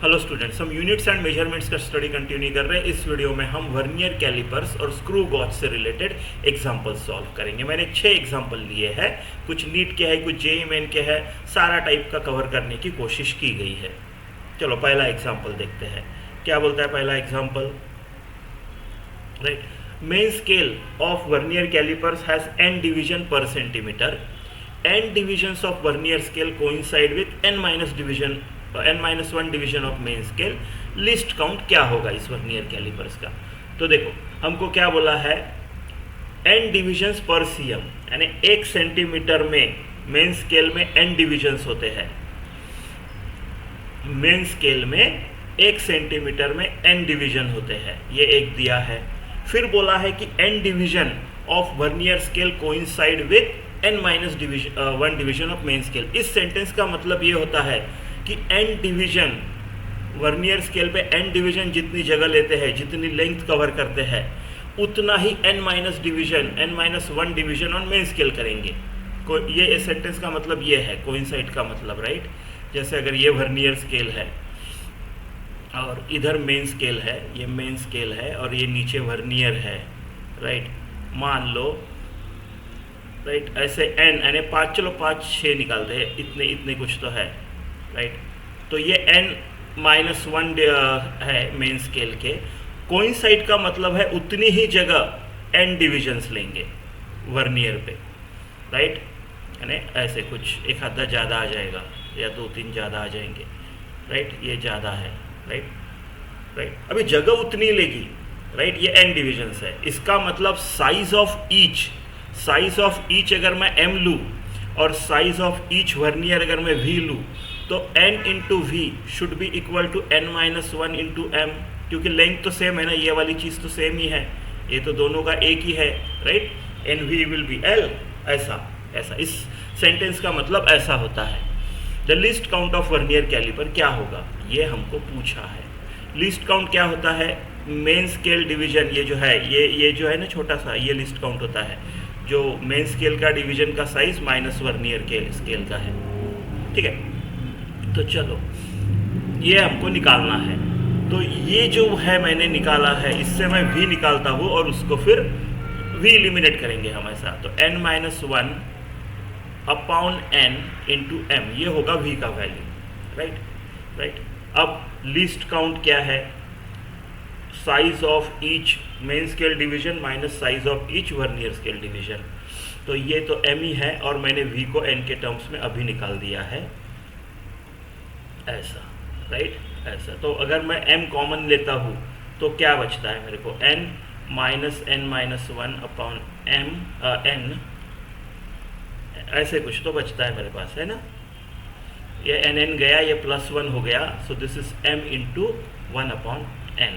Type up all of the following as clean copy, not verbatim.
Hello students, हम units and measurements का study continue कर रहे हैं। इस वीडियो में हम वर्नियर कैलिपर्स और स्क्रू गॉज से रिलेटेड एग्जांपल सॉल्व करेंगे। मैंने 6 एग्जांपल लिए हैं, कुछ नीट के है, कुछ जेईई मेन के है, सारा टाइप का कवर करने की कोशिश की गई है। चलो पहला एग्जांपल देखते हैं, क्या बोलता है पहला example. Right, main scale of vernier callipers has n division per centimetre. n divisions of vernier scale coincide with n-1 division of main scale. Least count क्या होगा इस वर्नियर कैलिपर्स का? तो देखो, हमको क्या बोला है, n डिविजन्स पर cm, यानी 1 सेंटीमीटर में मेन स्केल में n डिविजन्स होते हैं। मेन स्केल में 1 सेंटीमीटर में n डिवीजन होते हैं, ये एक दिया है। फिर बोला है कि n division of vernier scale coincide with n-1 division of main scale. इस सेंटेंस का मतलब ये होता है कि n डिवीजन वर्नियर स्केल पे n डिवीजन जितनी जगह लेते हैं, जितनी लेंथ कवर करते हैं, उतना ही n-1 division on main scale करेंगे। ये सेंटेंस का मतलब ये है, कोइंसाइड का मतलब, राइट। जैसे अगर ये वर्नियर स्केल है और इधर मेन स्केल है, ये मेन स्केल है और ये नीचे वर्नियर है, राइट, मान लो, राइट, ऐसे n यानी 5, चलो 5 6 निकालते हैं, इतने इतने कुछ तो है, राइट। तो ये n-1 है मेन स्केल के। कोइंसाइड का मतलब है उतनी ही जगह n डिविजन्स लेंगे वर्नियर पे, राइट, यानी ऐसे कुछ एक आधा ज़्यादा आ जाएगा या 2-3 ज़्यादा आ जाएंगे, राइट, ये ज़्यादा है, राइट। अभी जगह उतनी लेगी, राइट, ये n डिविजन्स है। इसका मतलब साइज ऑफ ईच अगर मैं m लूँ और साइज ऑफ ईच वर्नियर अगर मैं v लूँ, तो n into V should be equal to n-1 into m, क्योंकि लेंथ तो सेम है ना, ये वाली चीज़ तो सेम ही है, ये तो दोनों का एक ही है, right. N V will be l, ऐसा इस सेंटेंस का मतलब ऐसा होता है। The least count of vernier caliper क्या होगा, ये हमको पूछा है। लिस्ट काउंट क्या होता है? मेन स्केल डिवीजन, ये जो है, ये जो है ना छोटा सा, ये लिस्ट काउंट होता है, जो मेन स्केल का डिवीजन का साइज माइनस वर्नियर के स्केल का है, ठीक है। तो चलो ये हमको निकालना है, तो ये जो है मैंने निकाला है, इससे मैं v निकालता हूँ और उसको फिर v एलिमिनेट करेंगे हम ऐसा। तो n-1 upon n into m, ये होगा v का वैल्यू, राइट। अब लिस्ट काउंट क्या है? Size of each main scale division minus size of each vernier scale division. तो ये तो m ही है और मैंने v को n के टर्म्स में अभी निकाल दिया है, ऐसा, राइट, ऐसा। तो अगर मैं m कॉमन लेता हूँ तो क्या बचता है मेरे को? n-1 अपॉन n, ऐसे कुछ तो बचता है मेरे पास, है ना। ये n गया, ये +1 हो गया, so this is m into 1 upon n।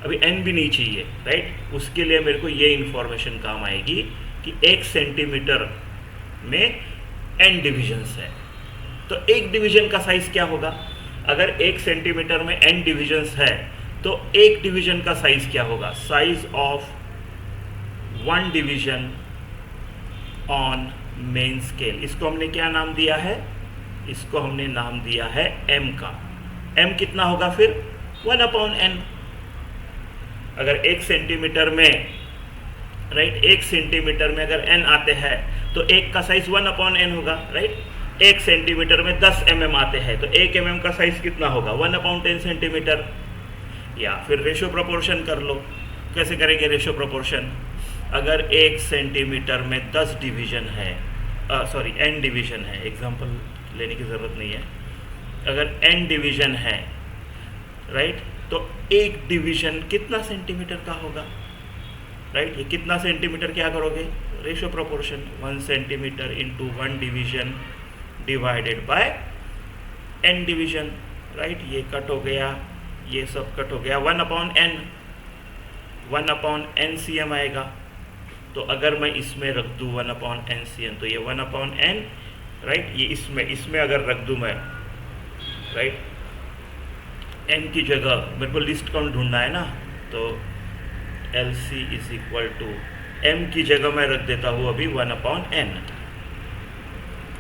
अभी n भी नहीं चाहिए, राइट। उसके लिए मेरे को ये इंफॉर्मेशन काम आएगी कि 1 सेंटीमीटर में n डिविजन्स है, तो एक डिवीजन का साइज क्या होगा? अगर 1 सेंटीमीटर में n डिविजन्स है तो एक डिवीजन का साइज क्या होगा? Size of 1 division on main scale. इसको हमने क्या नाम दिया है? इसको हमने नाम दिया है m का। m कितना होगा फिर? 1 अपॉन n। अगर 1 सेंटीमीटर में, राइट, 1 सेंटीमीटर में अगर n आते हैं तो 1 का साइज 1 अपॉन n होगा, राइट। 1 सेंटीमीटर में 10 mm आते हैं तो 1 mm का साइज कितना होगा? 1 अपॉन 10 सेंटीमीटर। या फिर रेशो प्रोपोर्शन कर लो। कैसे करेंगे रेशो प्रोपोर्शन? अगर 1 सेंटीमीटर में 10 डिवीजन है, सॉरी n डिवीजन है, एग्जांपल लेने की ज़रूरत नहीं है, अगर n डिवीजन है, राइट, तो एक डिवीजन कितना सेंटीमीटर का होगा, राइट। ये कितना सेंटीमीटर क्या करोगे? Ratio proportion, 1 centimetre into 1 division divided by n division, right. ये कट हो गया, ये सब कट हो गया, 1 अपॉन n cm आएगा। तो अगर मैं इसमें रख दूँ 1 अपॉन n cm, तो ये 1 अपॉन n, राइट, ये इसमें अगर रख दूँ मैं, राइट, n की जगह मेरे को लिस्ट काउंट ढूंढना है ना, तो LC is equal to m की जगह मैं रख देता हूँ अभी 1 अपॉन n।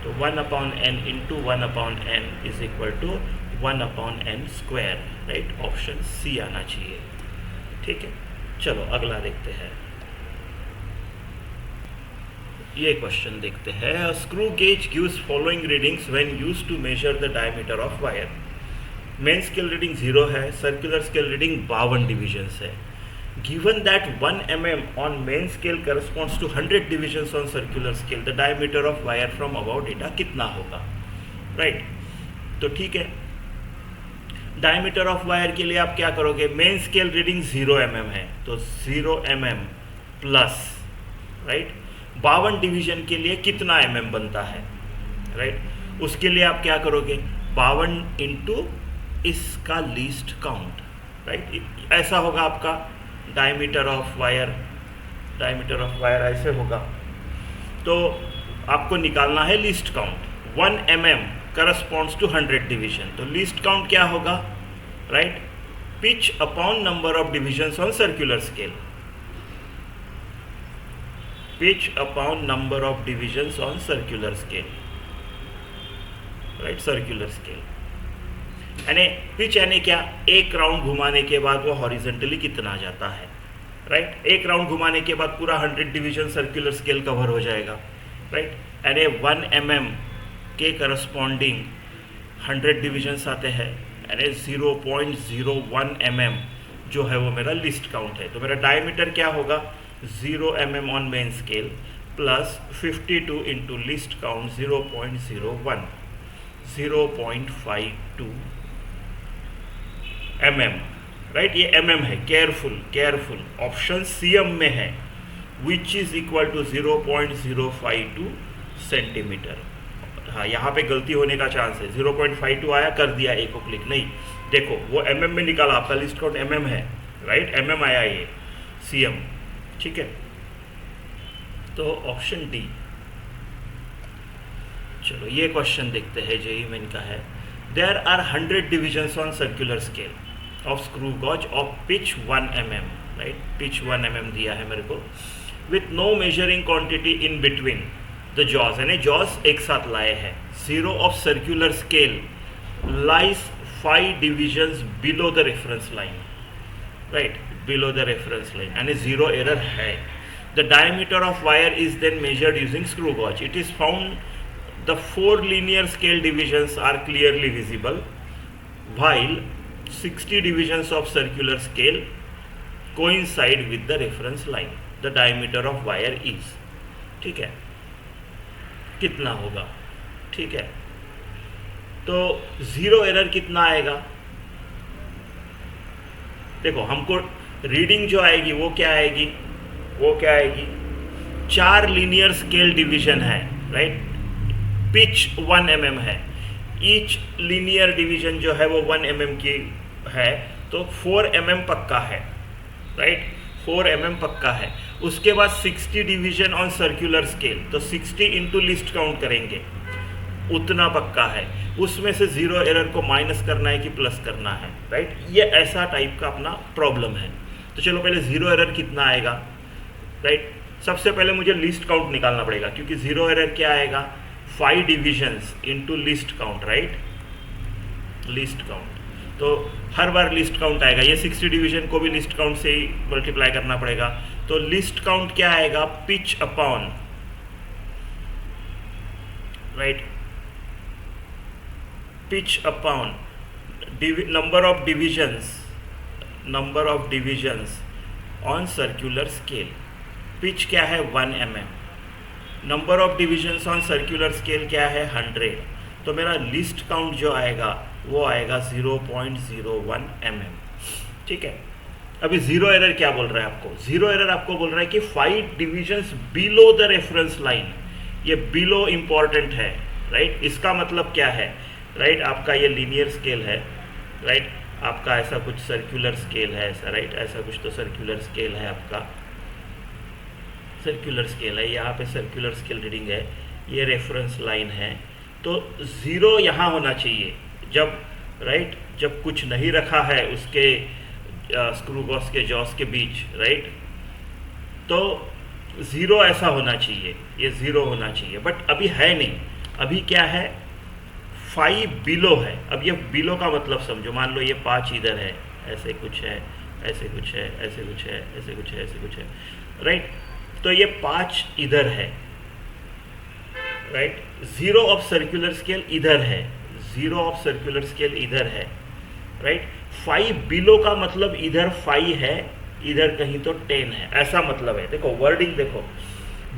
तो 1 upon n into 1 upon n is equal to 1/n², right, option C आना चाहिए। ठीक है, चलो अगला देखते हैं। ये क्वेश्चन देखते हैं। Screw gauge gives following readings when used to measure the diameter of wire. Main scale reading 0 है, सर्कुलर स्केल रीडिंग 52 डिविजन्स है। Given that 1 mm on main scale corresponds to 100 divisions on circular scale, the diameter of wire from above data कितना होगा, right. तो ठीक है, diameter of wire के लिए आप क्या करोगे, मेन स्केल रीडिंग 0 mm है तो 0 mm प्लस, राइट, 52 डिवीजन के लिए कितना mm बनता है, राइट, उसके लिए आप क्या करोगे, 52 इंटू इसका लीस्ट काउंट, राइट। ऐसा होगा आपका diameter of wire, diameter of wire ऐसे होगा। तो आपको निकालना है least count. 1 mm corresponds to 100 division, तो लीस्ट काउंट क्या होगा, right, pitch upon number of divisions on circular scale, pitch upon number of divisions on circular scale, right, circular scale. यानी पिच यानी क्या, एक राउंड घुमाने के बाद वो हॉरिजेंटली कितना जाता है, राइट। एक राउंड घुमाने के बाद पूरा 100 डिवीजन सर्कुलर स्केल कवर हो जाएगा, राइट। यानी 1 mm के करस्पॉन्डिंग 100 डिविजन्स आते हैं, यानी 0.01 mm जो है वो मेरा लिस्ट काउंट है। तो मेरा डायमीटर क्या होगा, 0 mm on main scale plus 52 into least count 0.01, 0.52 mm, right. ये mm है, केयरफुल ऑप्शन CM में है, which is equal to 0.052 centimetre. हाँ, यहाँ पे गलती होने का चांस है, 0.52 आया, कर दिया एक को क्लिक, नहीं, देखो वो mm में निकाला, आपका लिस्ट काउंट mm है, राइट, mm आया ये CM, ठीक है। तो ऑप्शन डी। चलो ये क्वेश्चन देखते हैं, जेई मेन का है। There are 100 divisions on circular scale of screw gauge of pitch 1 mm, right, pitch 1 mm दिया है मेरे को, with no measuring quantity in between the jaws, यानी जॉज एक साथ लाए हैं। 0 of circular scale lies 5 divisions below the reference line, right, below the reference line, यानी 0 एरर है। The diameter of wire is then measured using screw gauge. It is found the 4 linear scale divisions are clearly visible, while 60 divisions of circular scale coincide with the reference line. The diameter of wire is, ठीक है, कितना होगा, ठीक है। तो 0 error कितना आएगा, देखो हमको रीडिंग जो आएगी वो क्या आएगी, 4 लीनियर स्केल डिवीजन है, राइट, पिच 1 mm है, ईच लीनियर डिवीजन जो है वो 1 mm की है, तो 4 mm पक्का है, राइट, 4 mm पक्का है। उसके बाद 60 डिवीजन ऑन सर्कुलर स्केल, तो 60 इंटू लिस्ट काउंट करेंगे, उतना पक्का है। उसमें से 0 एरर को माइनस करना है कि प्लस करना है, राइट। ये ऐसा टाइप का अपना प्रॉब्लम है। तो चलो पहले 0 एरर कितना आएगा, राइट। सबसे पहले मुझे लिस्ट काउंट निकालना पड़ेगा, क्योंकि 0 एरर क्या आएगा, 5 divisions into least count, right, list count. तो हर बार लिस्ट काउंट आएगा, ये 60 डिवीजन को भी लिस्ट काउंट से ही मल्टीप्लाई करना पड़ेगा। तो लिस्ट काउंट क्या आएगा, pitch upon, right, pitch upon number of divisions on circular scale. Pitch क्या है, 1 mm, number of divisions on circular scale क्या है, 100। तो मेरा लिस्ट काउंट जो आएगा वो आएगा 0.01 mm, ठीक है। अभी 0 एरर क्या बोल रहा है आपको, 0 एरर आपको बोल रहा है कि 5 divisions below the reference line. ये बिलो इंपॉर्टेंट है, राइट। इसका मतलब क्या है, राइट, आपका ये लीनियर स्केल है, राइट, आपका ऐसा कुछ सर्कुलर स्केल है, ऐसा, राइट, ऐसा कुछ तो सर्कुलर स्केल है, आपका सर्कुलर स्केल है, यहाँ पे सर्कुलर स्केल रीडिंग है, ये रेफरेंस लाइन है। तो 0 यहाँ होना चाहिए जब, राइट, जब कुछ नहीं रखा है उसके स्क्रू गॉस के जॉस के बीच, राइट, तो 0 ऐसा होना चाहिए, ये 0 होना चाहिए, बट अभी है नहीं। अभी क्या है, 5 बिलो है। अब ये बिलो का मतलब समझो, मान लो ये 5 इधर है, ऐसे कुछ है, ऐसे कुछ है, ऐसे कुछ है, ऐसे कुछ है, ऐसे कुछ है, राइट। तो ये 5 इधर है, राइट। 0 ऑफ सर्कुलर स्केल इधर है, 0 ऑफ सर्कुलर स्केल इधर है, राइट। 5 बिलो का मतलब इधर 5 है, इधर कहीं तो 10 है, ऐसा मतलब है। देखो वर्डिंग देखो,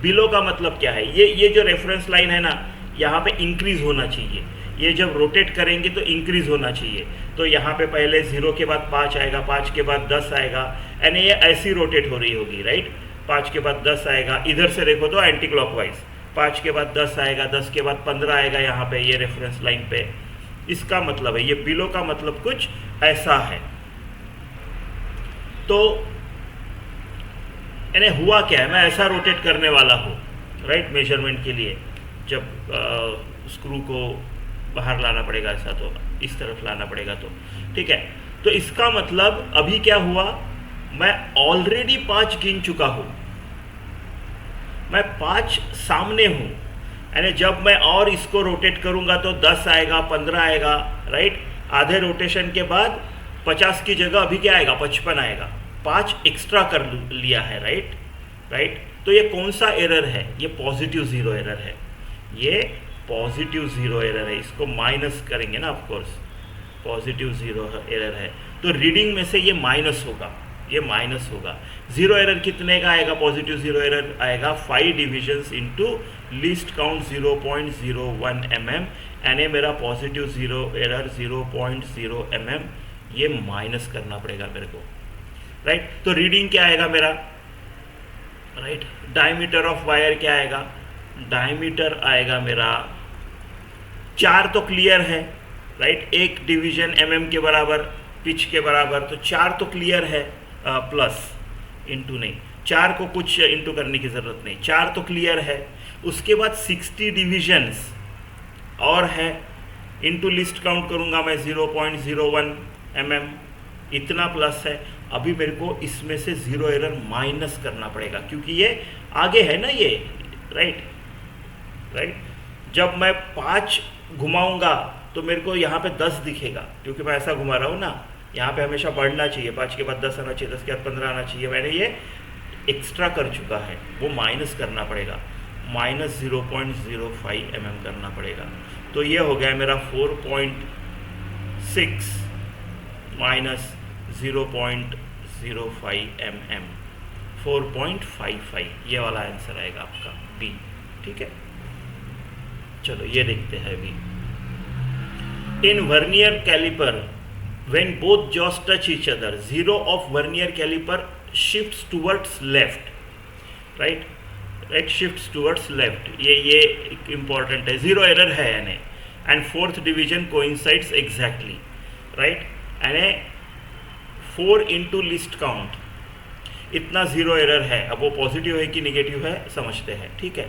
बिलो का मतलब क्या है, ये जो रेफरेंस लाइन है ना, यहाँ पे इंक्रीज होना चाहिए। ये जब रोटेट करेंगे तो इंक्रीज होना चाहिए। तो यहाँ पे पहले 0 के बाद 5 आएगा, 5 के बाद 10 आएगा, यानी ये ऐसी रोटेट हो रही होगी, राइट। 5 के बाद 10 आएगा, इधर से देखो तो एंटी क्लॉकवाइज, 5 के बाद 10 आएगा, 10 के बाद 15 आएगा यहाँ पे, ये रेफरेंस लाइन पे। इसका मतलब है, ये बिलो का मतलब कुछ ऐसा है। तो यानी हुआ क्या है, मैं ऐसा रोटेट करने वाला हूँ, राइट, मेजरमेंट के लिए। जब स्क्रू को बाहर लाना पड़ेगा ऐसा, तो इस तरफ लाना पड़ेगा, तो ठीक है। तो इसका मतलब अभी क्या हुआ, मैं ऑलरेडी 5 गिन चुका हूँ, मैं 5 सामने हूँ, यानी जब मैं और इसको रोटेट करूँगा तो 10 आएगा, 15 आएगा, राइट। आधे रोटेशन के बाद 50 की जगह अभी क्या आएगा, 55 आएगा, 5 एक्स्ट्रा कर लिया है, राइट, राइट। तो ये कौन सा एरर है, ये पॉजिटिव 0 एरर है, ये पॉजिटिव 0 एरर है। इसको माइनस करेंगे ना, ऑफ कोर्स पॉजिटिव 0 एरर है, तो रीडिंग में से ये माइनस होगा, ये माइनस होगा। 0 एरर कितने का आएगा, पॉजिटिव 0 एरर आएगा 5 divisions into least count 0.01 mm, यानी मेरा पॉजिटिव 0 एरर 0.0 mm, ये माइनस करना पड़ेगा मेरे को, राइट। तो रीडिंग क्या आएगा मेरा, राइट। डायमीटर ऑफ वायर क्या आएगा, डायमीटर आएगा मेरा 4 तो क्लियर है, राइट। 1 डिवीजन mm के बराबर, पिच के बराबर, तो 4 तो क्लियर है, प्लस इंटू नहीं, 4 को कुछ इंटू करने की ज़रूरत नहीं, 4 तो क्लियर है। उसके बाद 60 डिविजन्स और है, इंटू लिस्ट काउंट करूँगा मैं 0.01 mm, इतना प्लस है। अभी मेरे को इसमें से 0 एरर माइनस करना पड़ेगा, क्योंकि ये आगे है ना ये, राइट, राइट। जब मैं 5 घुमाऊंगा तो मेरे को यहाँ पे 10 दिखेगा, क्योंकि मैं ऐसा घुमा रहा हूँ ना, यहाँ पे हमेशा बढ़ना चाहिए, 5 के बाद 10 आना चाहिए, 10 के बाद 15 आना चाहिए, मैंने ये एक्स्ट्रा कर चुका है, वो माइनस करना पड़ेगा, माइनस 0.05 mm करना पड़ेगा। तो ये हो गया मेरा 4.6 माइनस 0.05 mm, 4.55, ये वाला आंसर आएगा आपका बी, ठीक है। चलो ये देखते हैं अभी। In vernier caliper when both jaws touch each other, 0 of vernier caliper shifts towards left, right, right, shifts towards left, ये इंपॉर्टेंट है, 0 एरर है यानी, and 4th division coincides exactly, right, यानी 4 इंटू लिस्ट काउंट, इतना 0 error है। अब वो positive है कि निगेटिव है समझते हैं, ठीक है,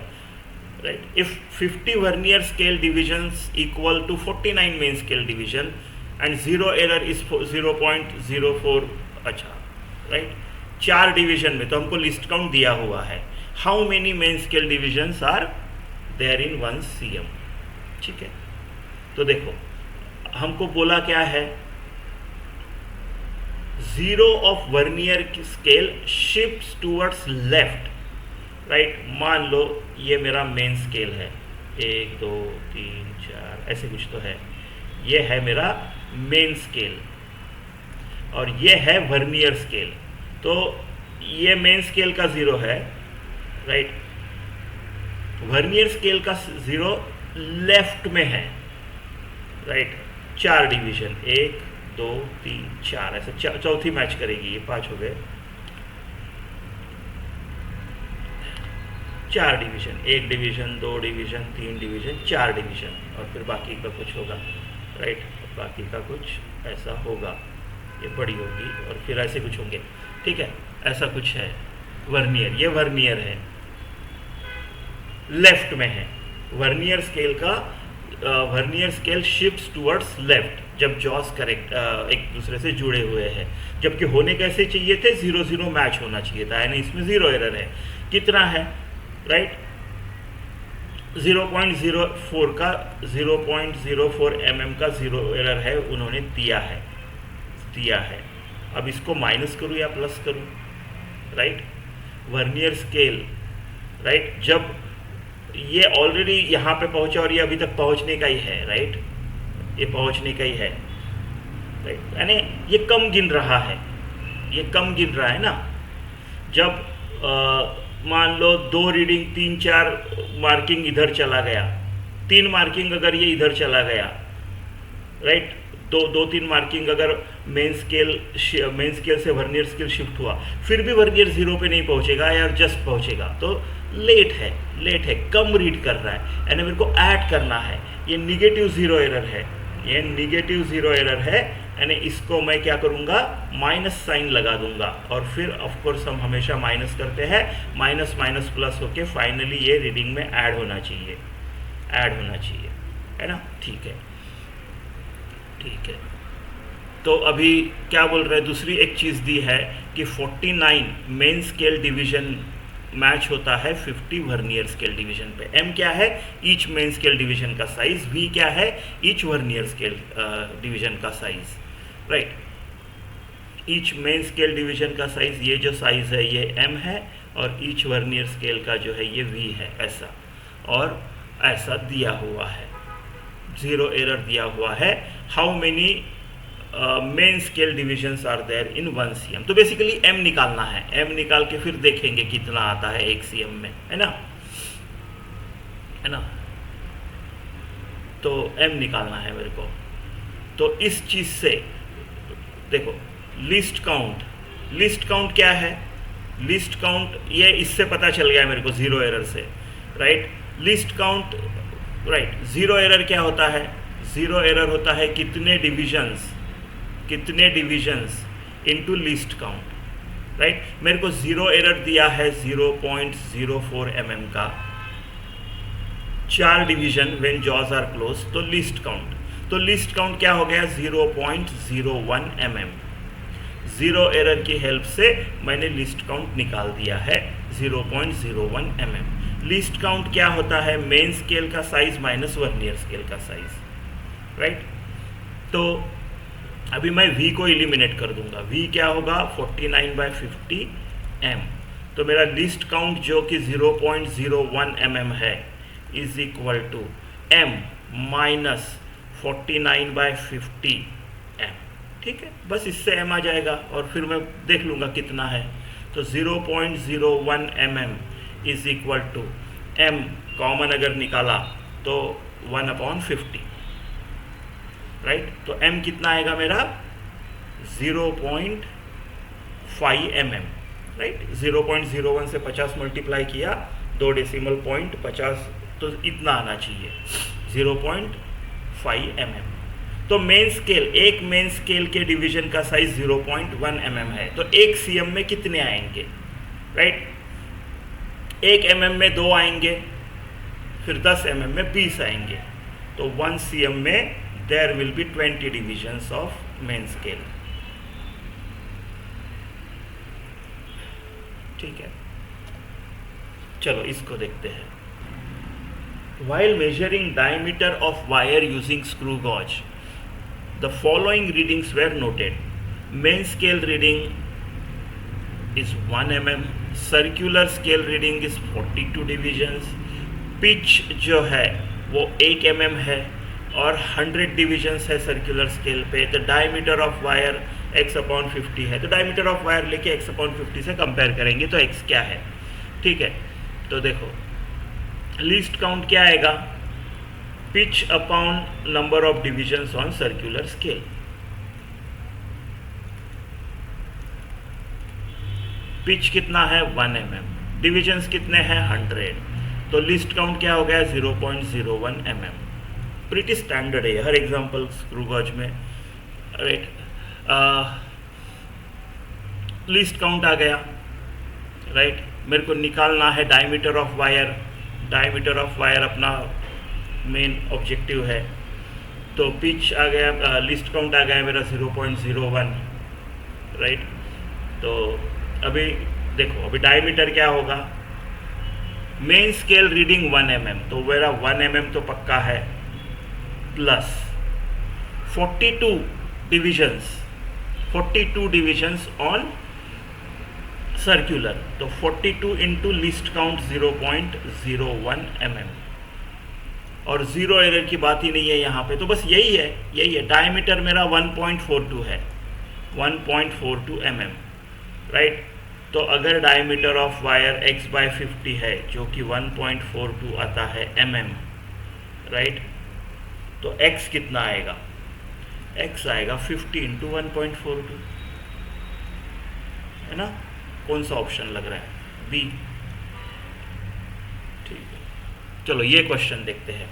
right. If 50 vernier scale divisions equal to 49 main scale division and 0 error is 0.04, अच्छा, राइट। 4 डिवीजन में तो हमको लिस्ट काउंट दिया हुआ है, how many main scale divisions are there in 1 cm, ठीक है। तो देखो हमको बोला क्या है, 0 of vernier scale shifts towards left, right. मान लो ये मेरा मेन स्केल है, 1 2 3 4 ऐसे कुछ तो है, ये है मेरा मेन स्केल और ये है वर्नियर स्केल। तो ये मेन स्केल का 0 है, राइट, वर्नियर स्केल का 0 लेफ्ट में है, राइट। 4 डिवीजन, 1 2 3 4, ऐसे चौथी मैच करेगी, ये 5 हो गए, 4 division, 1 division, 2 division, 3 division, 4 division, और फिर बाकी का कुछ होगा, राइट, बाकी का कुछ ऐसा होगा, ये बड़ी होगी और फिर ऐसे कुछ होंगे, ठीक है, ऐसा कुछ है वर्नियर, ये वर्नियर है, लेफ्ट में है। वर्नियर स्केल का vernier scale shifts towards left जब जॉस करेक्ट एक दूसरे से जुड़े हुए हैं, जबकि होने कैसे चाहिए थे, 0-0 मैच होना चाहिए था, यानी इसमें 0 एरर है। कितना है, राइट, 0.04 का 0.04 का ज़ीरो एरर है, उन्होंने दिया है। अब इसको माइनस करूँ या प्लस करूँ, राइट? वर्नियर स्केल, राइट, जब ये ऑलरेडी यहाँ पे पहुँचा और ये अभी तक पहुँचने का ही है, राइट, ये पहुँचने का ही है, राइट, यानी ये कम गिन रहा है, ये कम गिन रहा है ना। जब मान लो 2 रीडिंग 3-4 मार्किंग इधर चला गया, 3 मार्किंग अगर ये इधर चला गया, राइट, 2-3 मार्किंग अगर मेन स्केल से वर्नियर स्केल शिफ्ट हुआ, फिर भी वर्नियर 0 पे नहीं पहुंचेगा या जस्ट पहुंचेगा, तो लेट है, कम रीड कर रहा है, यानी मेरे को ऐड करना है। ये निगेटिव ज़ीरो एरर है, यानी इसको मैं क्या करूँगा, माइनस साइन लगा दूंगा, और फिर ऑफ कोर्स हम हमेशा माइनस करते हैं, माइनस माइनस प्लस होके फाइनली ये रीडिंग में ऐड होना चाहिए, है ना। ठीक है। तो अभी क्या बोल रहे हैं, दूसरी एक चीज़ दी है कि 49 मेन स्केल डिवीजन मैच होता है 50 वर्नियर स्केल डिवीजन पे। m क्या है, ईच मेन स्केल डिवीजन का साइज, v क्या है, ईच वर्नियर स्केल डिवीजन का size, right. Each main scale division का साइज, ये जो साइज है ये m है, और ईच वर्नियर स्केल का जो है ये v है, ऐसा, और ऐसा दिया हुआ है, 0 एरर दिया हुआ है। How many main scale divisions are there in 1 cm। तो बेसिकली m निकालना है, m निकाल के फिर देखेंगे कितना आता है 1 cm में, है ना। तो m निकालना है मेरे को। तो इस चीज़ से देखो, लिस्ट काउंट क्या है, लिस्ट काउंट ये इससे पता चल गया मेरे को 0 एरर से, right. List count, right, 0 error क्या होता है, 0 एरर होता है कितने divisions into list count, right. मेरे को 0 एरर दिया है 0.04 mm का, 4 division when jaws are close, तो लिस्ट काउंट क्या हो गया, 0.01 mm। 0 एरर की हेल्प से मैंने लिस्ट काउंट निकाल दिया है 0.01 mm। लिस्ट काउंट क्या होता है, मेन स्केल का साइज माइनस वर्नियर स्केल का साइज, राइट। तो अभी मैं v को एलिमिनेट कर दूंगा, v क्या होगा 49/50 m। तो मेरा लिस्ट काउंट जो कि 0.01 mm है is equal to m minus 49/50 m, ठीक है। बस इससे m आ जाएगा और फिर मैं देख लूँगा कितना है। तो 0.01 mm is equal to m, common अगर निकाला तो 1/50, राइट। तो m कितना आएगा मेरा 0.5 mm, राइट। 0.01 से 50 मल्टीप्लाई किया, 2 डेसिमल पॉइंट 50, तो इतना आना चाहिए 0.5 mm। तो एक मेन स्केल के डिवीजन का साइज 0.1 mm है, तो 1 cm में कितने आएंगे, राइट। 1 mm में 2 आएंगे, फिर 10 mm में 20 आएंगे, तो 1 cm में there will be 20 divisions of main scale, ठीक है। चलो इसको देखते हैं। While measuring diameter of wire using screw gauge, the following readings were noted. Main scale reading is 1 mm, circular scale reading is 42 divisions, pitch जो है वो 1 mm है और 100 डिविजन्स है सर्कुलर स्केल पे। तो डायमीटर ऑफ वायर x/50 है, तो डायमीटर ऑफ वायर लेके x/50 से कंपेयर करेंगे तो x क्या है, ठीक है। तो देखो लिस्ट काउंट क्या आएगा, pitch upon number of divisions on circular scale. Pitch कितना है 1 mm, डिविजन्स कितने हैं 100, तो लिस्ट काउंट क्या हो गया 0.01 mm। प्रीटी स्टैंडर्ड है हर एग्जाम्पल स्क्रू गॉज में, राइट। लिस्ट काउंट आ गया, राइट। मेरे को निकालना है डायमीटर ऑफ वायर अपना मेन ऑब्जेक्टिव है। तो पिच आ गया, लिस्ट काउंट आ गया मेरा 0.01, राइट। तो अभी देखो, अभी डायमीटर क्या होगा, मेन स्केल रीडिंग 1 mm, तो मेरा 1 mm तो पक्का है, plus 42 divisions, 42 divisions on circular, तो 42 इंटू लिस्ट काउंट 0.01 mm, और जीरो एरर की बात ही नहीं है यहाँ पे, तो बस यही है। डायमीटर मेरा 1.42 है, 1.42 mm, राइट। तो अगर डायमीटर ऑफ वायर x/50 है जो कि 1.42 आता है mm, राइट, तो x कितना आएगा, x आएगा 50 इंटू 1.42, है ना। कौन सा ऑप्शन लग रहा है, बी, ठीक है। चलो ये क्वेश्चन देखते हैं।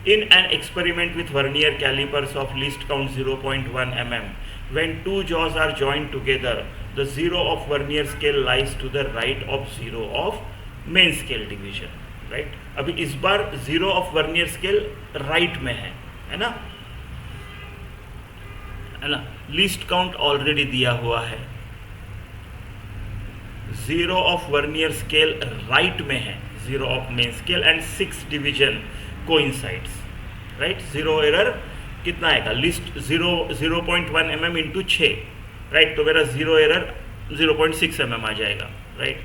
In an experiment with vernier callipers of least count 0.1 mm, when two jaws are joined together, the zero of vernier scale lies to the right of zero of main scale division, right। अभी इस बार zero of vernier scale right में है ना, list count already दिया हुआ है, zero of vernier scale right में है, zero of main scale, and 6 division coincides, right. Zero error कितना आएगा, लिस्ट 0.1 mm इंटू 6, राइट, तो मेरा जीरो एरर 0.6 mm आ जाएगा, right.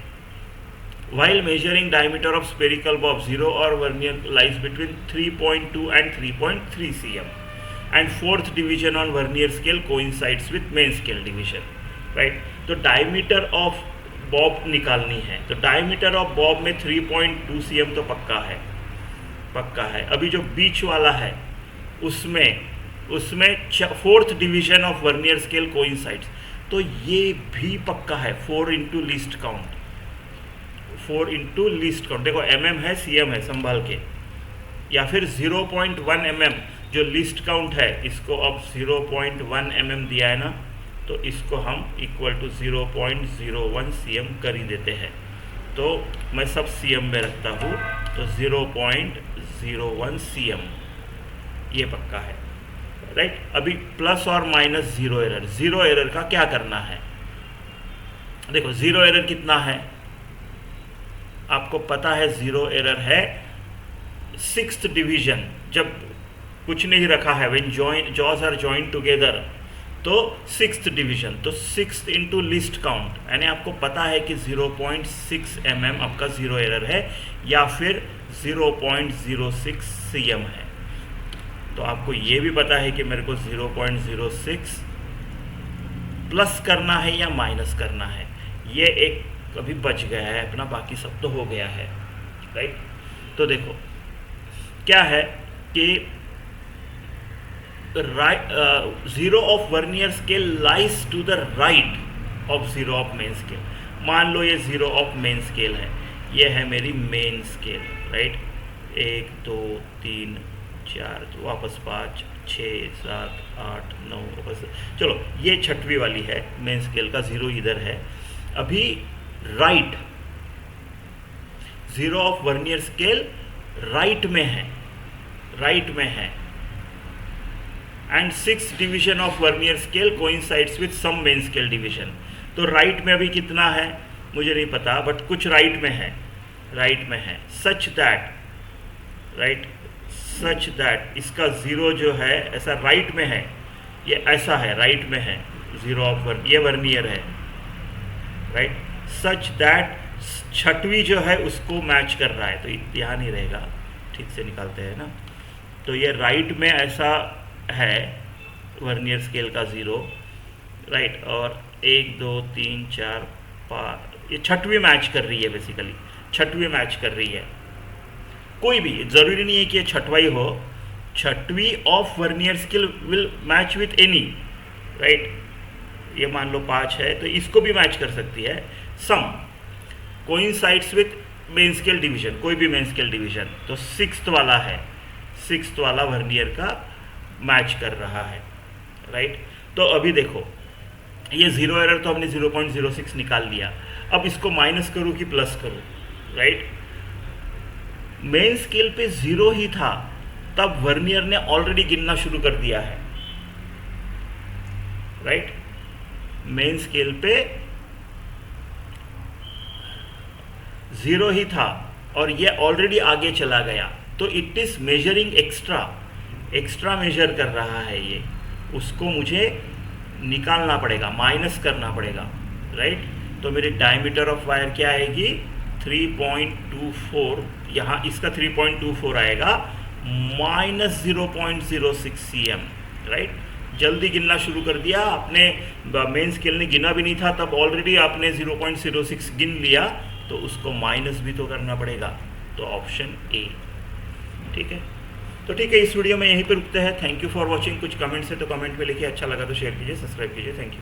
While measuring diameter of spherical bob, zero और vernier lies between 3.2 and 3.3 cm, and 4th division on vernier scale coincides with main scale division, right. तो diameter of bob निकालनी है, तो diameter of Bob में 3.2 cm तो पक्का है। अभी जो बीच वाला है उसमें 4th division of vernier scale coincides, तो ये भी पक्का है, 4 इंटू लिस्ट काउंट, देखो mm है cm है, संभाल के, या फिर 0.1 mm जो लिस्ट काउंट है, इसको अब 0.1 mm दिया है ना, तो इसको हम इक्वल टू 0.01 cm कर ही देते हैं, तो मैं सब cm में रखता हूँ, तो 0.01 cm ये पक्का है, राइट। अभी प्लस और माइनस जीरो एरर का क्या करना है, देखो जीरो एरर कितना है आपको पता है, जीरो एरर है 6th डिवीजन, जब कुछ नहीं रखा है, when jaws are joint together, तो 6th डिवीजन, तो 6th इंटू लिस्ट काउंट, यानी आपको पता है कि 0.6 mm आपका जीरो एरर है, या फिर 0.06 cm है। तो आपको ये भी पता है कि मेरे को 0.06 प्लस करना है या माइनस करना है, ये एक अभी बच गया है अपना, बाकी सब तो हो गया है, राइट। तो देखो क्या है कि zero of vernier scale lies to the right of zero of main scale. मान लो ये जीरो ऑफ मेन स्केल है, ये है मेरी मेन स्केल, राइट। 1 2 3 4, तो वापस 5 6 7 8 9, वापस, चलो ये 6वीं वाली है मेन स्केल का, जीरो इधर है। अभी right zero of vernier scale right में है, and 6th division of vernier scale coincides with some main scale division. तो राइट में अभी कितना है मुझे नहीं पता, बट कुछ राइट में है, सच दैट इसका जीरो जो है ऐसा राइट में है, ये ऐसा है, राइट में है जीरो ऑफ ये वर्नियर है, राइट, सच दैट 6वीं जो है उसको मैच कर रहा है, तो यहाँ नहीं रहेगा, ठीक से निकालते हैं ना। तो ये राइट में ऐसा है वर्नियर स्केल का जीरो, राइट, और 1 2 3 4 5, ये 6वीं मैच कर रही है, बेसिकली 6वीं मैच कर रही है। कोई भी ज़रूरी नहीं है कि ये 6वां ही हो, 6वीं of vernier scale will match with any, right. ये मान लो 5 है तो इसको भी मैच कर सकती है। Some coincides with main scale division, कोई भी मेन स्केल डिवीजन, तो 6th वाला है, 6th वाला वर्नियर का मैच कर रहा है, राइट। तो अभी देखो ये जीरो एरर तो हमने 0.06 निकाल लिया, अब इसको माइनस करूँ कि प्लस करूँ, राइट। मेन स्केल पे जीरो ही था, तब वर्नियर ने ऑलरेडी गिनना शुरू कर दिया है, राइट। मेन स्केल पे जीरो ही था, और ये ऑलरेडी आगे चला गया, तो it is measuring extra measure कर रहा है ये, उसको मुझे निकालना पड़ेगा, माइनस करना पड़ेगा, राइट। तो मेरी डायमीटर ऑफ वायर क्या आएगी 3.24, यहाँ इसका 3.24 आएगा माइनस 0.06 cm, राइट। जल्दी गिनना शुरू कर दिया आपने, मेन स्केल ने गिना भी नहीं था तब ऑलरेडी आपने 0.06 गिन लिया, तो उसको माइनस भी तो करना पड़ेगा, तो ऑप्शन ए, ठीक है। तो ठीक है, इस वीडियो में यहीं पे रुकते हैं। Thank you for watching. कुछ कमेंट्स है तो कमेंट में लिखिए, अच्छा लगा तो शेयर कीजिए, सब्सक्राइब कीजिए। Thank you.